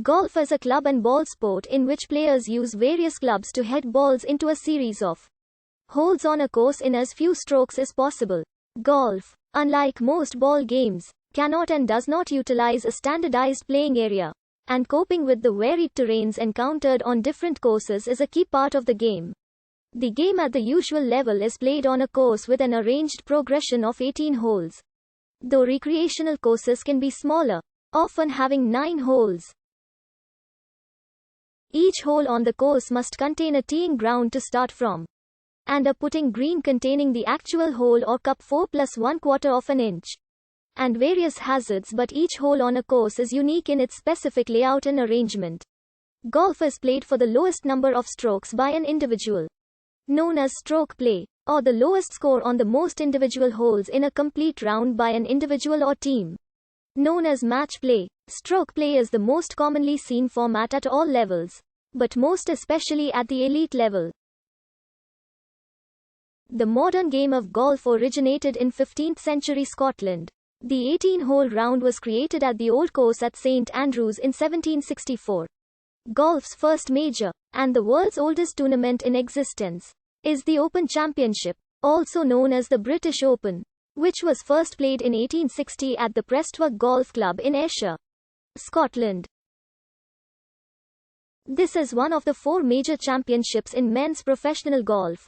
Golf is a club and ball sport in which players use various clubs to hit balls into a series of holes on a course in as few strokes as possible. Golf, unlike most ball games, cannot and does not utilize a standardized playing area, and coping with the varied terrains encountered on different courses is a key part of the game. The game at the usual level is played on a course with an arranged progression of 18 holes, though recreational courses can be smaller, often having 9 holes. Each hole on the course must contain a teeing ground to start from, and a putting green containing the actual hole or cup 4 plus 1/4 of an inch, and various hazards, but each hole on a course is unique in its specific layout and arrangement. Golf is played for the lowest number of strokes by an individual, known as stroke play, or the lowest score on the most individual holes in a complete round by an individual or team, known as match play. Stroke play is the most commonly seen format at all levels, but most especially at the elite level. The modern game of golf originated in 15th century Scotland. The 18-hole round was created at the Old Course at St Andrews in 1764. Golf's first major, and the world's oldest tournament in existence, is the Open Championship, also known as the British Open, which was first played in 1860 at the Prestwick Golf Club in Ayrshire, Scotland. This is one of the 4 major championships in men's professional golf,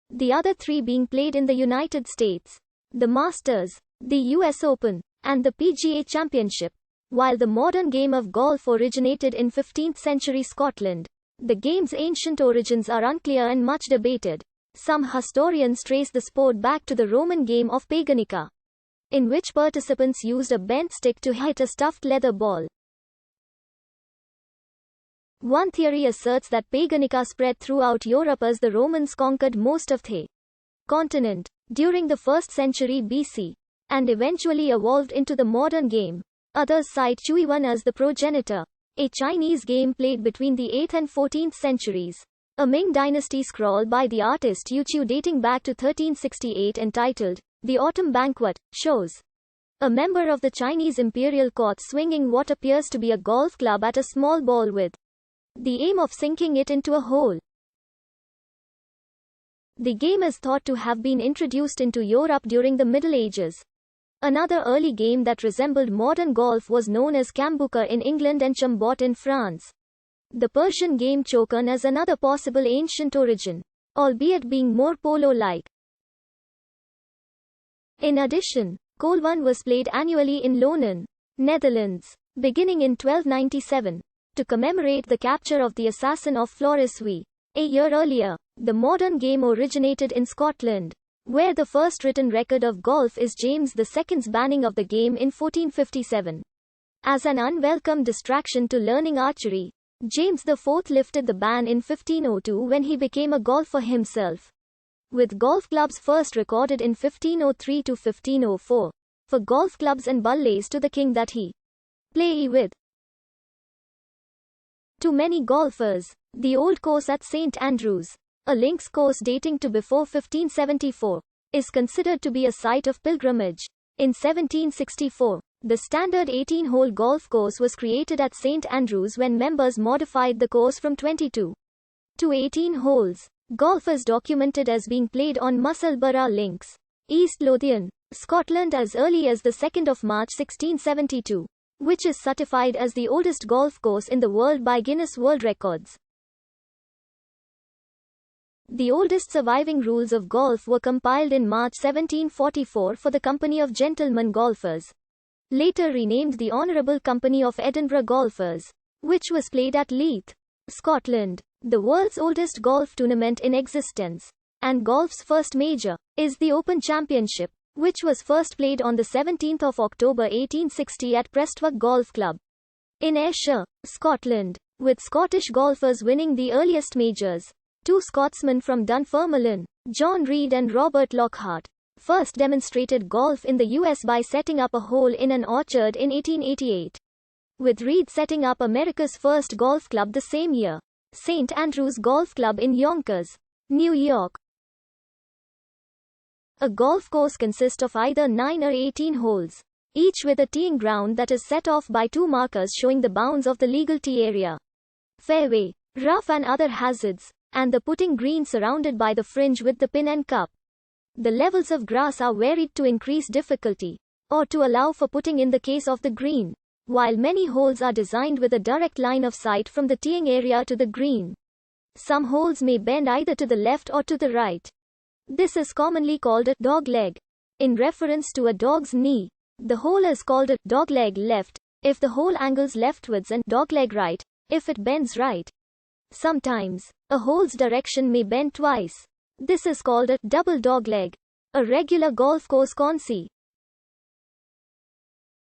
the other 3 being played in the United States: the Masters, the US Open, and the PGA Championship. While the modern game of golf originated in 15th century Scotland, the game's ancient origins are unclear and much debated. Some historians trace the sport back to the Roman game of Paganica, in which participants used a bent stick to hit a stuffed leather ball. One theory asserts that Paganica spread throughout Europe as the Romans conquered most of the continent during the 1st century BC, and eventually evolved into the modern game. Others cite Chui Wan as the progenitor, a Chinese game played between the 8th and 14th centuries. A Ming Dynasty scroll by the artist Yu Chu dating back to 1368 entitled The Autumn Banquet shows a member of the Chinese imperial court swinging what appears to be a golf club at a small ball with the aim of sinking it into a hole. The game is thought to have been introduced into Europe during the Middle Ages. Another early game that resembled modern golf was known as Cambuca in England and Chambot in France. The Persian game Chokan is another possible ancient origin, albeit being more polo-like. In addition, Kolwan was played annually in Loenen, Netherlands, beginning in 1297, to commemorate the capture of the assassin of Floris V. A year earlier. The modern game originated in Scotland, where the first written record of golf is James II's banning of the game in 1457. As an unwelcome distraction to learning archery, James IV lifted the ban in 1502 when he became a golfer himself, with golf clubs first recorded in 1503 to 1504, for golf clubs and bullays to the king that he play with. To many golfers, the Old Course at St Andrews, a links course dating to before 1574, is considered to be a site of pilgrimage. In 1764, the standard 18-hole golf course was created at St Andrews when members modified the course from 22 to 18 holes. Golf is documented as being played on Musselburgh Links, East Lothian, Scotland as early as the 2nd of March 1672, which is certified as the oldest golf course in the world by Guinness World Records. The oldest surviving rules of golf were compiled in March 1744 for the Company of Gentlemen Golfers, later renamed the Honourable Company of Edinburgh Golfers, which was played at Leith, Scotland. The world's oldest golf tournament in existence, and golf's first major, is the Open Championship, which was first played on the 17th of October 1860 at Prestwick Golf Club in Ayrshire, Scotland, with Scottish golfers winning the earliest majors. 2 Scotsmen from Dunfermline, John Reid and Robert Lockhart, first demonstrated golf in the US by setting up a hole in an orchard in 1888, with Reid setting up America's first golf club the same year, St Andrews Golf Club in Yonkers, New York. A golf course consists of either 9 or 18 holes. each with a teeing ground that is set off by two markers showing the bounds of the legal tee area. Fairway, rough and other hazards, and the putting green surrounded by the fringe with the pin and cup. The levels of grass are varied to increase difficulty, or to allow for putting in the case of the green, while many holes are designed with a direct line of sight from the teeing area to the green. Some holes may bend either to the left or to the right. This is commonly called a dog leg, in reference to a dog's knee. The hole is called a dog leg left if the hole angles leftwards, and dog leg right if it bends right. Sometimes, a hole's direction may bend twice. This is called a double dog leg. A regular golf course consi